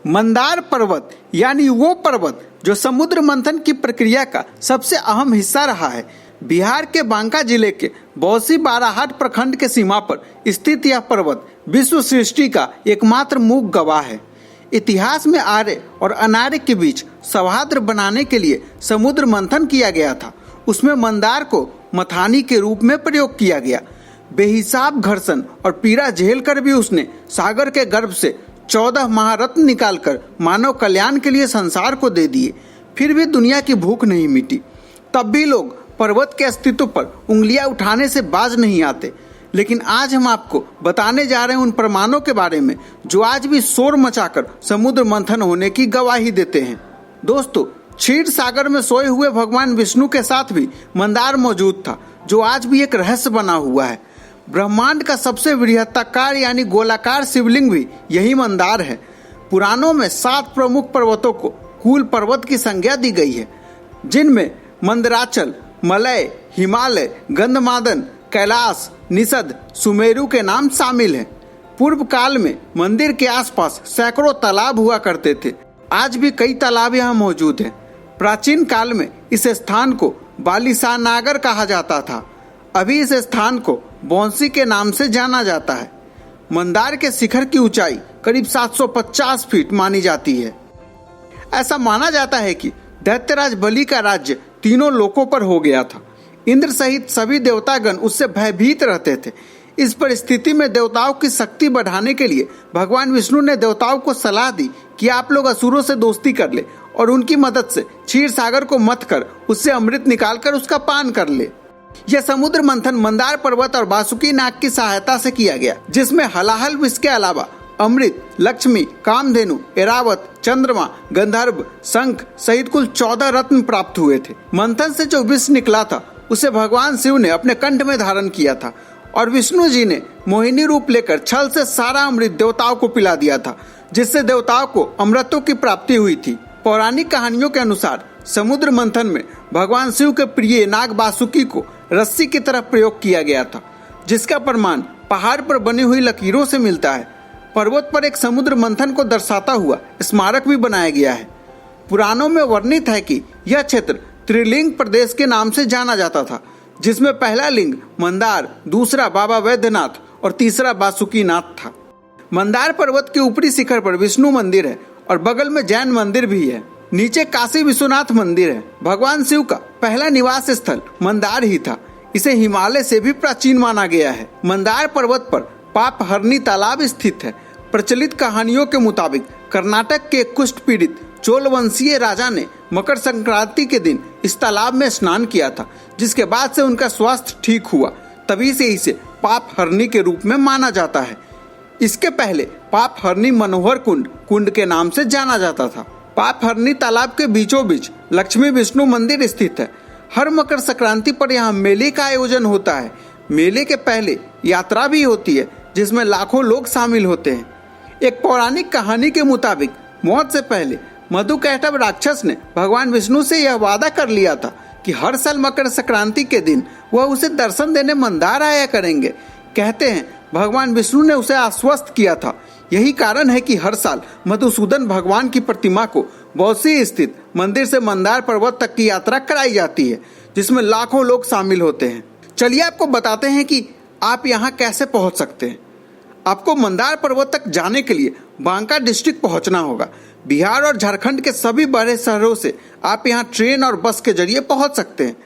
मंदार पर्वत यानी वो पर्वत जो समुद्र मंथन की प्रक्रिया का सबसे अहम हिस्सा रहा है। बिहार के बांका जिले के बौसी बाराहाट प्रखंड के सीमा पर स्थित यह पर्वत विश्व सृष्टि का एकमात्र मूक गवाह है। इतिहास में आर्य और अनार्य के बीच सौहार्द बनाने के लिए समुद्र मंथन किया गया था। उसमें मंदार को मथानी के रूप में प्रयोग किया गया। बेहिसाब घर्षण और पीड़ा झेल कर भी उसने सागर के गर्भ से 14 महारत्न निकालकर मानव कल्याण के लिए संसार को दे दिए। फिर भी दुनिया की भूख नहीं मिटी। तब भी लोग पर्वत के अस्तित्व पर उंगलियां उठाने से बाज नहीं आते। लेकिन आज हम आपको बताने जा रहे हैं उन प्रमाणों के बारे में जो आज भी शोर मचाकर समुद्र मंथन होने की गवाही देते हैं। दोस्तों, क्षीर सागर में सोए हुए भगवान विष्णु के साथ भी मंदार मौजूद था, जो आज भी एक रहस्य बना हुआ है। ब्रह्मांड का सबसे बृहत्ताकार यानी गोलाकार शिवलिंग भी यही मंदार है। पुराणों में 7 प्रमुख पर्वतों को कुल पर्वत की संज्ञा दी गई है, जिनमें मंदराचल, मलय, हिमालय, गंधमादन, कैलाश, निषद, सुमेरु के नाम शामिल हैं। पूर्व काल में मंदिर के आसपास सैकड़ों तालाब हुआ करते थे। आज भी कई तालाब यहाँ मौजूद हैं। प्राचीन काल में इस स्थान को बालिसानागर कहा जाता था। अभी इस स्थान को बौंसी के नाम से जाना जाता है। मंदार के शिखर की ऊंचाई करीब 750 फीट मानी जाती है। ऐसा माना जाता है कि दैत्यराज बलि का राज्य तीनों लोकों पर हो गया था। इंद्र सहित सभी देवतागण उससे भयभीत रहते थे। इस परिस्थिति में देवताओं की शक्ति बढ़ाने के लिए भगवान विष्णु ने देवताओं को सलाह दी कि आप लोग असुरों से दोस्ती कर ले और उनकी मदद से क्षीर सागर को मथ कर उससे अमृत निकालकर उसका पान कर ले। यह समुद्र मंथन मंदार पर्वत और बासुकी नाग की सहायता से किया गया, जिसमें हलाहल विष के अलावा अमृत, लक्ष्मी, कामधेनु, एरावत, चंद्रमा, गंधर्व, शंख सहित कुल 14 रत्न प्राप्त हुए थे। मंथन से जो विष निकला था उसे भगवान शिव ने अपने कंठ में धारण किया था और विष्णु जी ने मोहिनी रूप लेकर छल से सारा अमृत देवताओं को पिला दिया था, जिससे देवताओं को अमृतों की प्राप्ति हुई थी। पौराणिक कहानियों के अनुसार समुद्र मंथन में भगवान शिव के प्रिय नाग बासुकी को रस्सी की तरह प्रयोग किया गया था, जिसका प्रमाण पहाड़ पर बनी हुई लकीरों से मिलता है। पर्वत पर एक समुद्र मंथन को दर्शाता हुआ स्मारक भी बनाया गया है। पुराणों में वर्णित है कि यह क्षेत्र त्रिलिंग प्रदेश के नाम से जाना जाता था, जिसमें पहला लिंग मंदार, दूसरा बाबा वैद्यनाथ और तीसरा बासुकीनाथ था। मंदार पर्वत के ऊपरी शिखर पर विष्णु मंदिर है और बगल में जैन मंदिर भी है। नीचे काशी विश्वनाथ मंदिर है। भगवान शिव का पहला निवास स्थल मंदार ही था। इसे हिमालय से भी प्राचीन माना गया है। मंदार पर्वत पर पाप हरनी तालाब स्थित है। प्रचलित कहानियों के मुताबिक कर्नाटक के कुष्ठ पीड़ित चोल वंशीय राजा ने मकर संक्रांति के दिन इस तालाब में स्नान किया था, जिसके बाद से उनका स्वास्थ्य ठीक हुआ। तभी से इसे पाप हरनी के रूप में माना जाता है। इसके पहले पाप हरनी मनोहर कुंड के नाम से जाना जाता था। पाप हरनी तालाब के बीचों बीच लक्ष्मी विष्णु मंदिर स्थित है। हर मकर संक्रांति पर यहाँ मेले का आयोजन होता है। मेले के पहले यात्रा भी होती है, जिसमें लाखों लोग शामिल होते हैं। एक पौराणिक कहानी के मुताबिक मौत से पहले मधुकैटभ राक्षस ने भगवान विष्णु से यह वादा कर लिया था कि हर साल मकर संक्रांति के दिन वह उसे दर्शन देने मंदार आया करेंगे। कहते हैं भगवान विष्णु ने उसे आश्वस्त किया था। यही कारण है कि हर साल मधुसूदन भगवान की प्रतिमा को बौसी स्थित मंदिर से मंदार पर्वत तक की यात्रा कराई जाती है, जिसमें लाखों लोग शामिल होते हैं। चलिए आपको बताते हैं कि आप यहाँ कैसे पहुँच सकते हैं। आपको मंदार पर्वत तक जाने के लिए बांका डिस्ट्रिक्ट पहुंचना होगा। बिहार और झारखंड के सभी बड़े शहरों से आप यहां ट्रेन और बस के जरिए पहुंच सकते हैं।